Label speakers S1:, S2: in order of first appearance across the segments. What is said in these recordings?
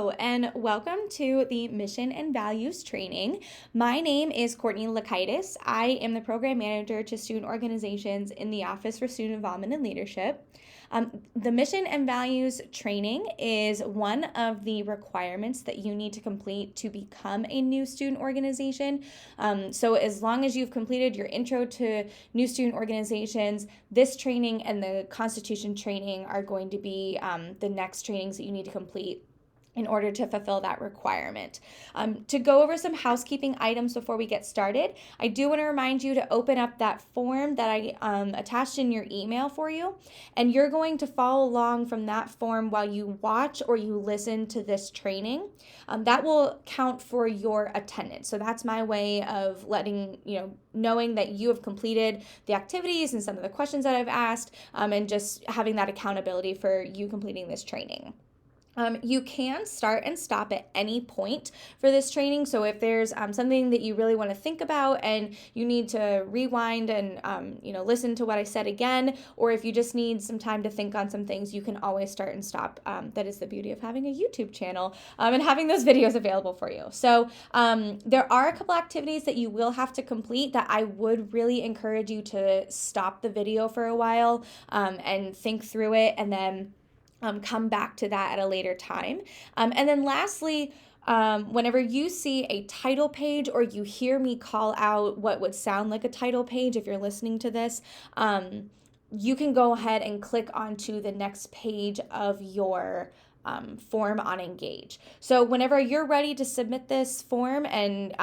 S1: Hello, and welcome to the Mission and Values Training. My name is Courtney Lakaitis. I am the Program Manager to Student Organizations in the Office for Student Involvement and Leadership. The Mission and Values Training is one of the requirements that you need to complete to become a new student organization. So as long as you've completed your intro to new student organizations, this training and the Constitution training are going to be the next trainings that you need to complete in order to fulfill that requirement. To go over some housekeeping items before we get started, I do want to remind you to open up that form that I attached in your email for you, and you're going to follow along from that form while you watch or you listen to this training. That will count for your attendance. So that's my way of letting knowing that you have completed the activities and some of the questions that I've asked, and just having that accountability for you completing this training. You can start and stop at any point for this training. So if there's something that you really want to think about and you need to rewind and listen to what I said again, or if you just need some time to think on some things, you can always start and stop. That is the beauty of having a YouTube channel and having those videos available for you. So there are a couple activities that you will have to complete that I would really encourage you to stop the video for a while and think through it, and then come back to that at a later time. And then lastly, whenever you see a title page or you hear me call out what would sound like a title page, if you're listening to this, you can go ahead and click onto the next page of your form on Engage. So whenever you're ready to submit this form and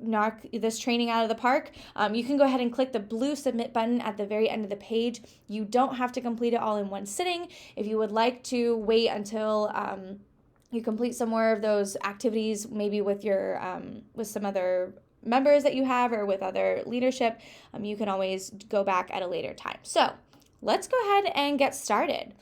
S1: knock this training out of the park, you can go ahead and click the blue submit button at the very end of the page. You don't have to complete it all in one sitting. If you would like to wait until you complete some more of those activities, maybe with your with some other members that you have or with other leadership, you can always go back at a later time. So let's go ahead and get started.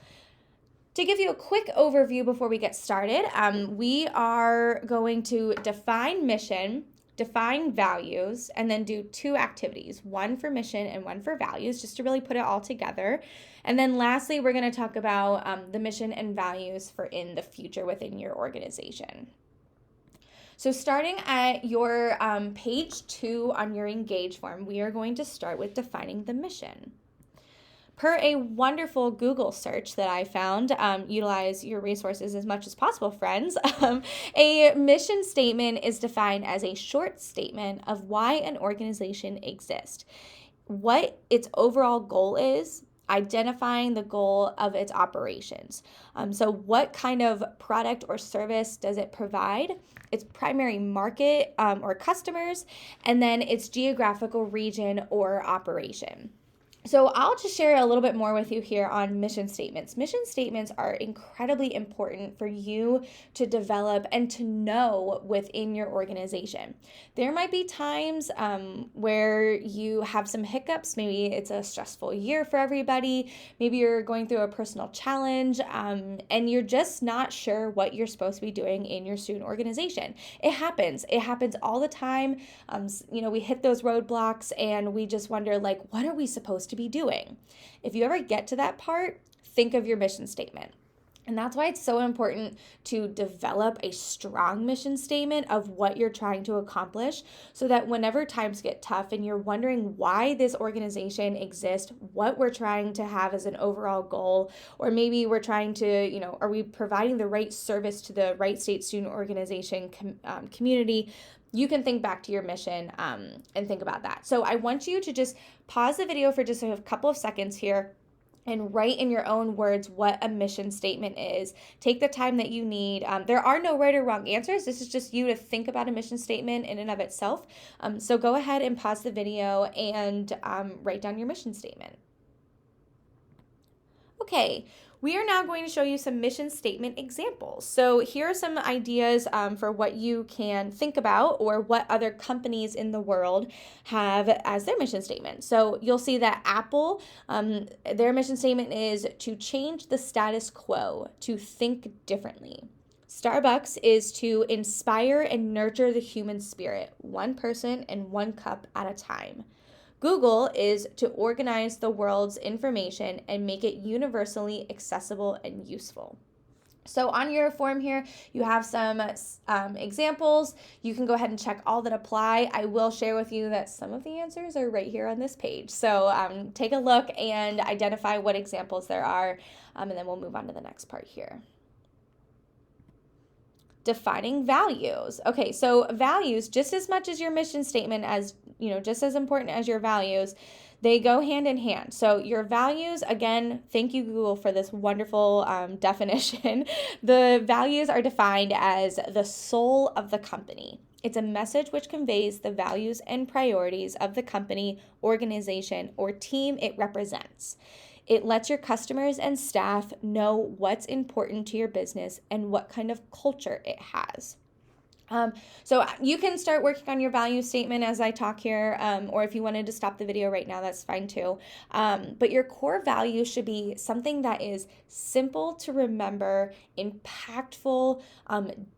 S1: To give you a quick overview before we get started, we are going to define mission, define values, and then do two activities, one for mission and one for values, just to really put it all together. And then lastly, we're going to talk about the mission and values for in the future within your organization. So starting at your page 2 on your Engage form, we are going to start with defining the mission. Per a wonderful Google search that I found, utilize your resources as much as possible, friends. A mission statement is defined as a short statement of why an organization exists, what its overall goal is, identifying the goal of its operations. So what kind of product or service does it provide, its primary market or customers, and then its geographical region or operation. So I'll just share a little bit more with you here on mission statements. Mission statements are incredibly important for you to develop and to know within your organization. There might be times where you have some hiccups. Maybe it's a stressful year for everybody. Maybe you're going through a personal challenge and you're just not sure what you're supposed to be doing in your student organization. It happens. It happens all the time. We hit those roadblocks and we just wonder, what are we supposed to be doing? If you ever get to that part, think of your mission statement. And that's why it's so important to develop a strong mission statement of what you're trying to accomplish, so that whenever times get tough and you're wondering why this organization exists, what we're trying to have as an overall goal, or maybe we're trying to, are we providing the right service to the right state student organization community, you can think back to your mission and think about that. So I want you to just pause the video for just a couple of seconds here and write in your own words what a mission statement is. Take the time that you need. There are no right or wrong answers. This is just you to think about a mission statement in and of itself. So go ahead and pause the video and write down your mission statement. Okay. We are now going to show you some mission statement examples. So here are some ideas for what you can think about, or what other companies in the world have as their mission statement. So you'll see that Apple, their mission statement is to change the status quo, to think differently. Starbucks is to inspire and nurture the human spirit, one person and one cup at a time. Google is to organize the world's information and make it universally accessible and useful. So on your form here, you have some examples. You can go ahead and check all that apply. I will share with you that some of the answers are right here on this page. So take a look and identify what examples there are, and then we'll move on to the next part here. Defining values. Okay, so values, just as much as your mission statement, as just as important as your values, they go hand in hand. So your values, again, thank you, Google, for this wonderful definition. The values are defined as the soul of the company. It's a message which conveys the values and priorities of the company, organization, or team it represents. It lets your customers and staff know what's important to your business and what kind of culture it has. So you can start working on your value statement as I talk here, or if you wanted to stop the video right now, that's fine too. But your core value should be something that is simple to remember, impactful,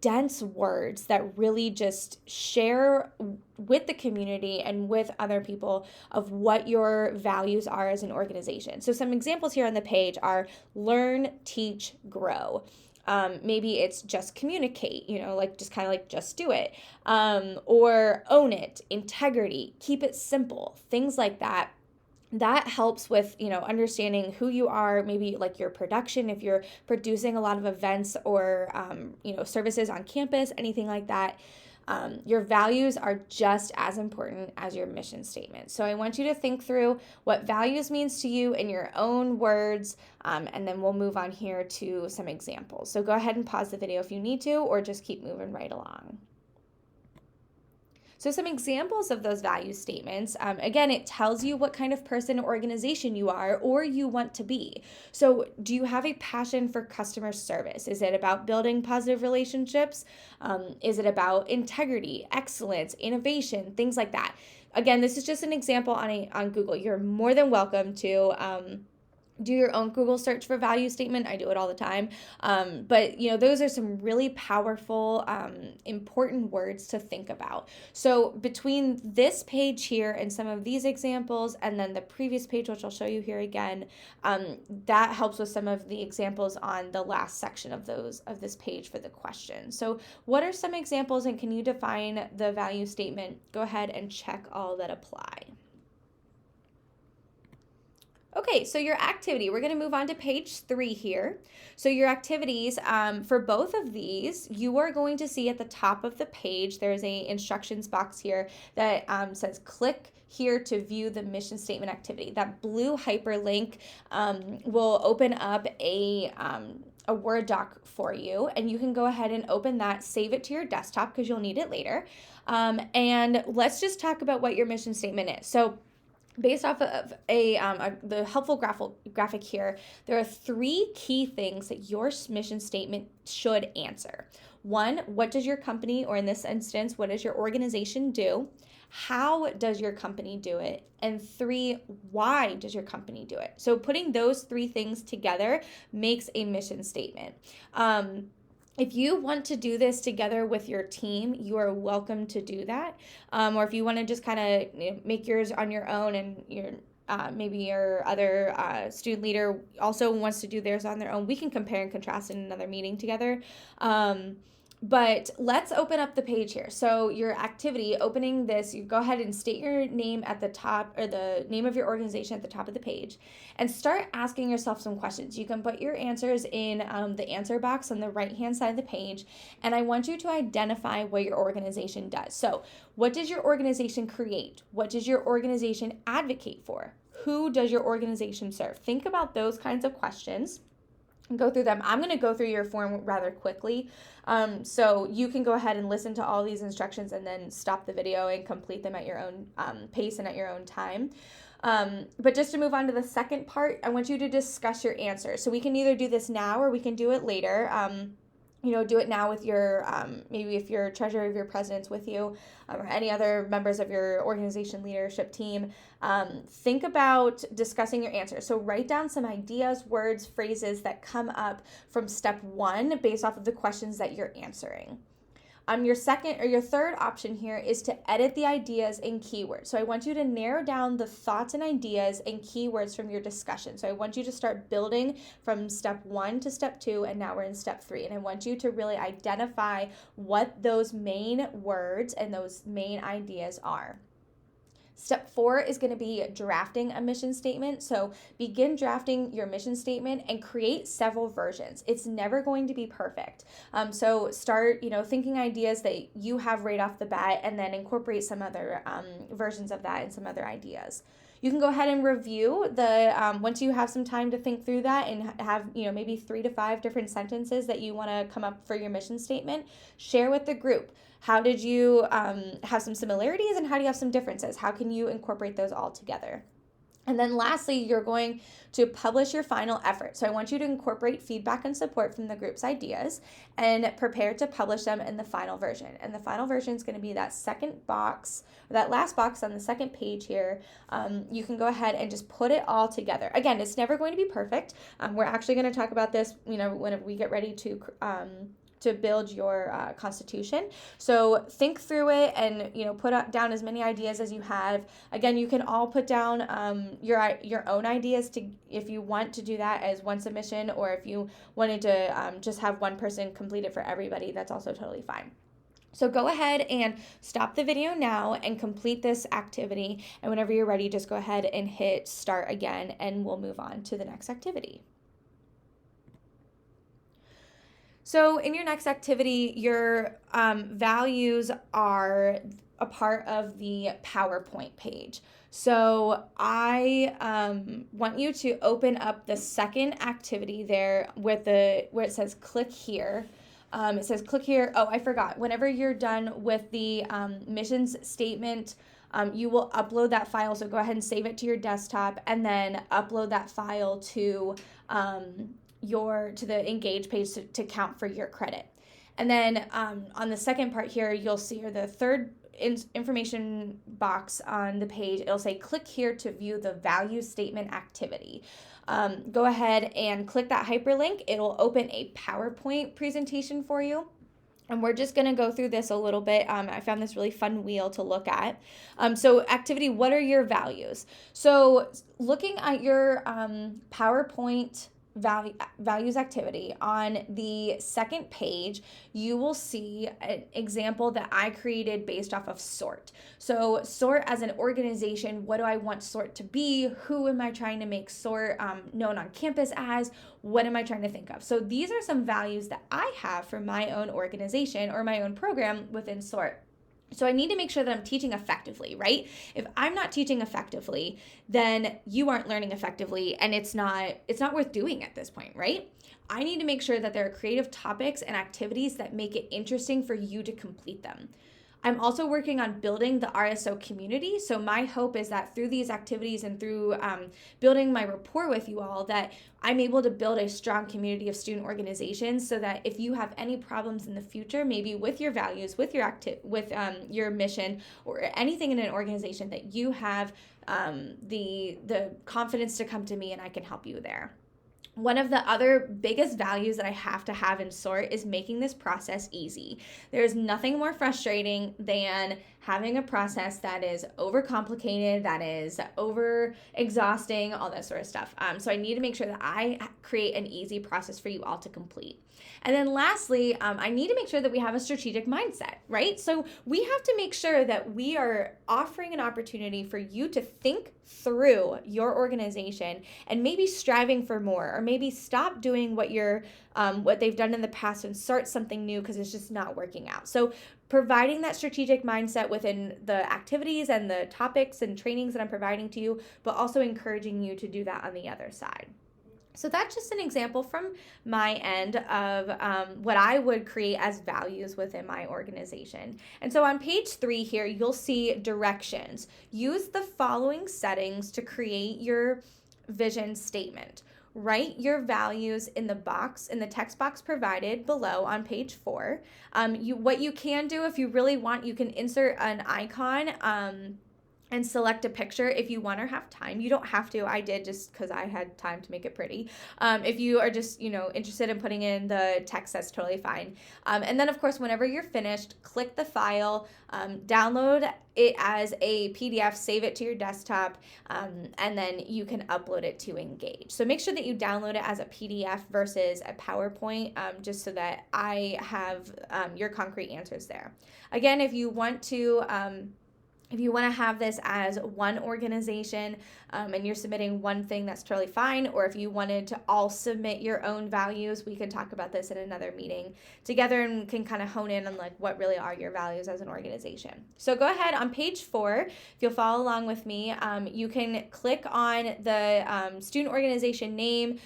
S1: dense words that really just share with the community and with other people of what your values are as an organization. So some examples here on the page are learn, teach, grow. Maybe it's just communicate, just kind of like just do it, or own it, integrity, keep it simple, things like that. That helps with, understanding who you are, maybe like your production, if you're producing a lot of events or, services on campus, anything like that. Your values are just as important as your mission statement. So I want you to think through what values means to you in your own words, and then we'll move on here to some examples. So go ahead and pause the video if you need to, or just keep moving right along. So some examples of those value statements, again, it tells you what kind of person or organization you are or you want to be. So do you have a passion for customer service? Is it about building positive relationships? Is it about integrity, excellence, innovation, things like that? Again, this is just an example on Google. You're more than welcome to do your own Google search for value statement. I do it all the time. But those are some really powerful, important words to think about. So between this page here and some of these examples, and then the previous page, which I'll show you here again, that helps with some of the examples on the last section of this page for the question. So what are some examples, and can you define the value statement? Go ahead and check all that apply. Okay, so your activity, we're going to move on to page 3 here. So your activities, for both of these, you are going to see at the top of the page, there's a instructions box here that says click here to view the mission statement activity. That blue hyperlink will open up a Word doc for you, and you can go ahead and open that, save it to your desktop because you'll need it later. And let's just talk about what your mission statement is. So based off of the helpful graphic here, there are 3 key things that your mission statement should answer. 1, what does your company, or in this instance, what does your organization do? How does your company do it? And 3, why does your company do it? So putting those 3 things together makes a mission statement. If you want to do this together with your team, you are welcome to do that. Or if you want to just kind of make yours on your own, and maybe your other student leader also wants to do theirs on their own, we can compare and contrast in another meeting together. But let's open up the page here. So your activity, opening this, you go ahead and state your name at the top, or the name of your organization at the top of the page, and start asking yourself some questions. You can put your answers in the answer box on the right-hand side of the page, and I want you to identify what your organization does. So what does your organization create? What does your organization advocate for? Who does your organization serve? Think about those kinds of questions. Go through them. I'm going to go through your form rather quickly, so you can go ahead and listen to all these instructions and then stop the video and complete them at your own pace and at your own time. But just to move on to the second part, I want you to discuss your answers. So we can either do this now or we can do it later. Do it now with your, maybe if your treasurer, if your president's with you, or any other members of your organization leadership team. Think about discussing your answers. So write down some ideas, words, phrases that come up from step 1 based off of the questions that you're answering. Your second or your third option here is to edit the ideas and keywords. So I want you to narrow down the thoughts and ideas and keywords from your discussion. So I want you to start building from step 1 to step 2, and now we're in step 3. And I want you to really identify what those main words and those main ideas are. Step 4 is going to be drafting a mission statement. So begin drafting your mission statement and create several versions. It's never going to be perfect. So start, thinking ideas that you have right off the bat, and then incorporate some other versions of that and some other ideas. You can go ahead and review once you have some time to think through that and have, maybe 3 to 5 different sentences that you want to come up for your mission statement. Share with the group. How did you have some similarities, and how do you have some differences? How can you incorporate those all together? And then lastly, you're going to publish your final effort. So I want you to incorporate feedback and support from the group's ideas and prepare to publish them in the final version. And the final version is going to be that second box, or that last box on the second page here. You can go ahead and just put it all together. Again, it's never going to be perfect. We're actually going to talk about this, whenever we get ready to build your constitution. So think through it and, put down as many ideas as you have. Again, you can all put down your own ideas if you want to do that as one submission, or if you wanted to just have one person complete it for everybody, that's also totally fine. So go ahead and stop the video now and complete this activity. And whenever you're ready, just go ahead and hit start again, and we'll move on to the next activity. So in your next activity, your values are a part of the PowerPoint page. So I want you to open up the second activity there where it says click here. It says click here. Oh, I forgot. Whenever you're done with the missions statement, you will upload that file. So go ahead and save it to your desktop, and then upload that file to the Engage page to count for your credit. And then on the second part here, you'll see, or the third information box on the page, it'll say click here to view the value statement activity. Go ahead and click that hyperlink. It'll open a PowerPoint presentation for you. And we're just going to go through this a little bit. I found this really fun wheel to look at. So activity, what are your values? So looking at your PowerPoint values activity, on the second page, you will see an example that I created based off of SORT. So SORT as an organization, what do I want SORT to be? Who am I trying to make SORT known on campus as? What am I trying to think of? So these are some values that I have for my own organization or my own program within SORT. So I need to make sure that I'm teaching effectively, right? If I'm not teaching effectively, then you aren't learning effectively, and it's not worth doing at this point, right? I need to make sure that there are creative topics and activities that make it interesting for you to complete them. I'm also working on building the RSO community. So my hope is that through these activities and through building my rapport with you all, that I'm able to build a strong community of student organizations, so that if you have any problems in the future, maybe with your values, with your your mission, or anything in an organization, that you have the confidence to come to me and I can help you there. One of the other biggest values that I have to have in SORT is making this process easy. There's nothing more frustrating than having a process that is overcomplicated, that is over exhausting, all that sort of stuff. So I need to make sure that I create an easy process for you all to complete. And then lastly, I need to make sure that we have a strategic mindset, right? So we have to make sure that we are offering an opportunity for you to think through your organization and maybe striving for more, or maybe stop doing what they've done in the past and start something new because it's just not working out. So providing that strategic mindset within the activities and the topics and trainings that I'm providing to you, but also encouraging you to do that on the other side. So that's just an example from my end of what I would create as values within my organization. And so on page 3 here, you'll see directions. Use the following settings to create your vision statement. Write your values in the text box provided below on page 4. What you can do, if you really want, you can insert an icon and select a picture if you want or have time. You don't have to. I did just because I had time to make it pretty. If you are just, interested in putting in the text, that's totally fine. And then, of course, whenever you're finished, click the file, download it as a PDF, save it to your desktop, and then you can upload it to Engage. So make sure that you download it as a PDF versus a PowerPoint, just so that I have your concrete answers there. Again, if you want to have this as one organization and you're submitting one thing, that's totally fine. Or if you wanted to all submit your own values, we can talk about this in another meeting together and can kind of hone in on like what really are your values as an organization. So go ahead on page 4, if you'll follow along with me, you can click on the student organization name,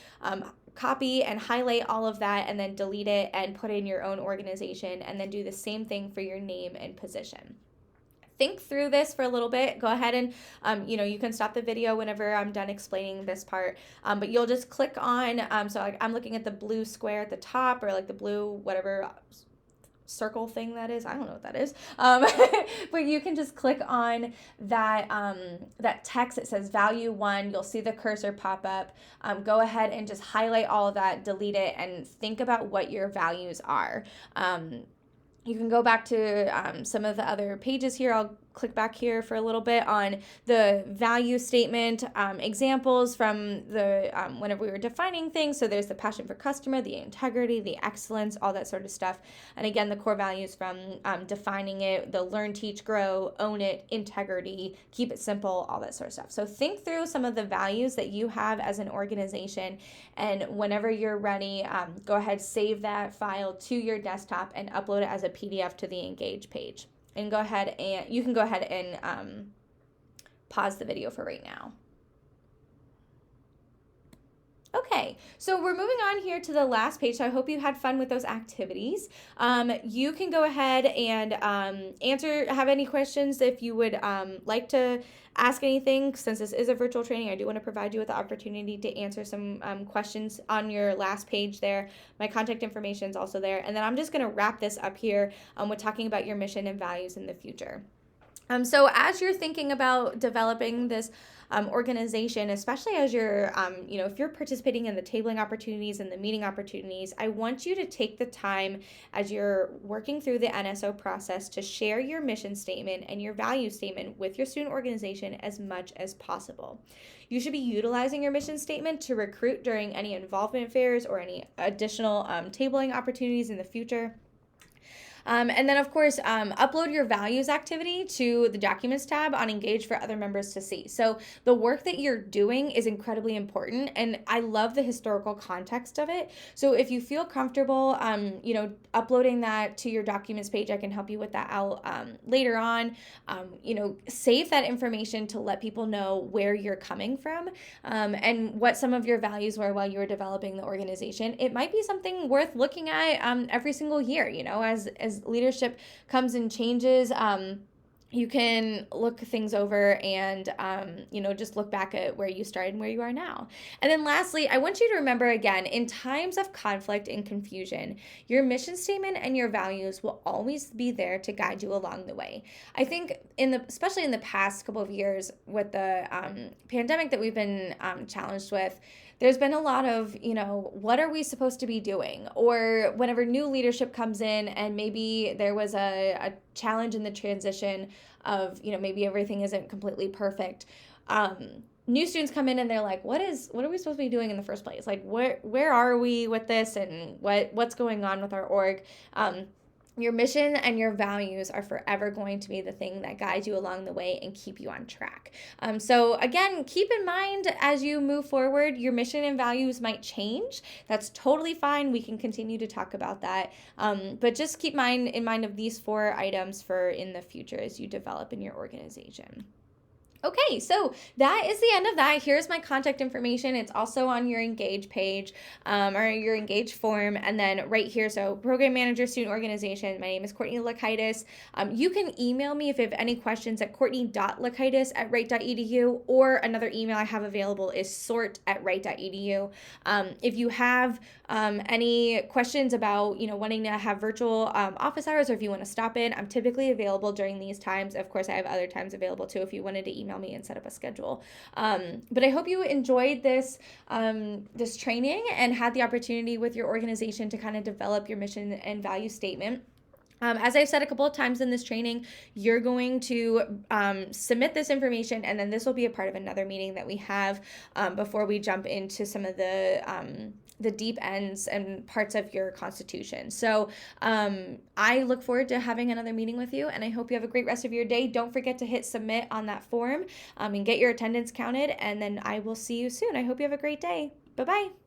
S1: copy and highlight all of that, and then delete it and put in your own organization, and then do the same thing for your name and position. Think through this for a little bit. Go ahead and, you can stop the video whenever I'm done explaining this part, but you'll just click on, so I'm looking at the blue square at the top, or like the blue, whatever circle thing that is. I don't know what that is. But you can just click on that, that text that says value 1. You'll see the cursor pop up. Go ahead and just highlight all of that, delete it, and think about what your values are. You can go back to some of the other pages here. I'll click back here for a little bit on the value statement examples from the whenever we were defining things. So there's the passion for customer, the integrity, the excellence, all that sort of stuff. And again, the core values from defining it, the learn, teach, grow, own it, integrity, keep it simple, all that sort of stuff. So think through some of the values that you have as an organization, and whenever you're ready, go ahead, save that file to your desktop and upload it as a PDF to the Engage page. And you can go ahead and pause the video for right now. Okay, so we're moving on here to the last page, so I hope you had fun with those activities. You can go ahead and have any questions if you would like to ask anything. Since this is a virtual training, I do want to provide you with the opportunity to answer some questions on your last page there. My contact information is also there. And then I'm just going to wrap this up here with talking about your mission and values in the future. So as you're thinking about developing this organization, especially as you're, if you're participating in the tabling opportunities and the meeting opportunities, I want you to take the time as you're working through the NSO process to share your mission statement and your value statement with your student organization as much as possible. You should be utilizing your mission statement to recruit during any involvement fairs or any additional tabling opportunities in the future. And then, of course, upload your values activity to the Documents tab on Engage for other members to see. So the work that you're doing is incredibly important, and I love the historical context of it. So if you feel comfortable, uploading that to your Documents page, I can help you with that out later on. Save that information to let people know where you're coming from and what some of your values were while you were developing the organization. It might be something worth looking at every single year, as leadership comes and changes. You can look things over and, just look back at where you started and where you are now. And then lastly, I want you to remember again, in times of conflict and confusion, your mission statement and your values will always be there to guide you along the way. I think especially in the past couple of years with the pandemic that we've been challenged with, there's been a lot of, what are we supposed to be doing? Or whenever new leadership comes in and maybe there was a challenge in the transition of, maybe everything isn't completely perfect. New students come in and they're like, what are we supposed to be doing in the first place? Like, where are we with this, and what's going on with our org? Your mission and your values are forever going to be the thing that guides you along the way and keep you on track. So again, keep in mind as you move forward, your mission and values might change. That's totally fine. We can continue to talk about that. But just keep in mind of these 4 items for in the future as you develop in your organization. Okay, so that is the end of that. Here's my contact information. It's also on your Engage page, or your Engage form. And then right here, so Program Manager, Student Organization. My name is Courtney Lakaitis. You can email me if you have any questions at courtney.lakaitis@wright.edu, or another email I have available is sort@wright.edu. If you have any questions about, wanting to have virtual office hours, or if you want to stop in, I'm typically available during these times. Of course, I have other times available too if you wanted to email me and set up a schedule. But I hope you enjoyed this training and had the opportunity with your organization to kind of develop your mission and value statement. As I've said a couple of times in this training, you're going to submit this information, and then this will be a part of another meeting that we have before we jump into some of the deep ends and parts of your constitution. So I look forward to having another meeting with you, and I hope you have a great rest of your day. Don't forget to hit submit on that form and get your attendance counted, and then I will see you soon. I hope you have a great day. Bye-bye.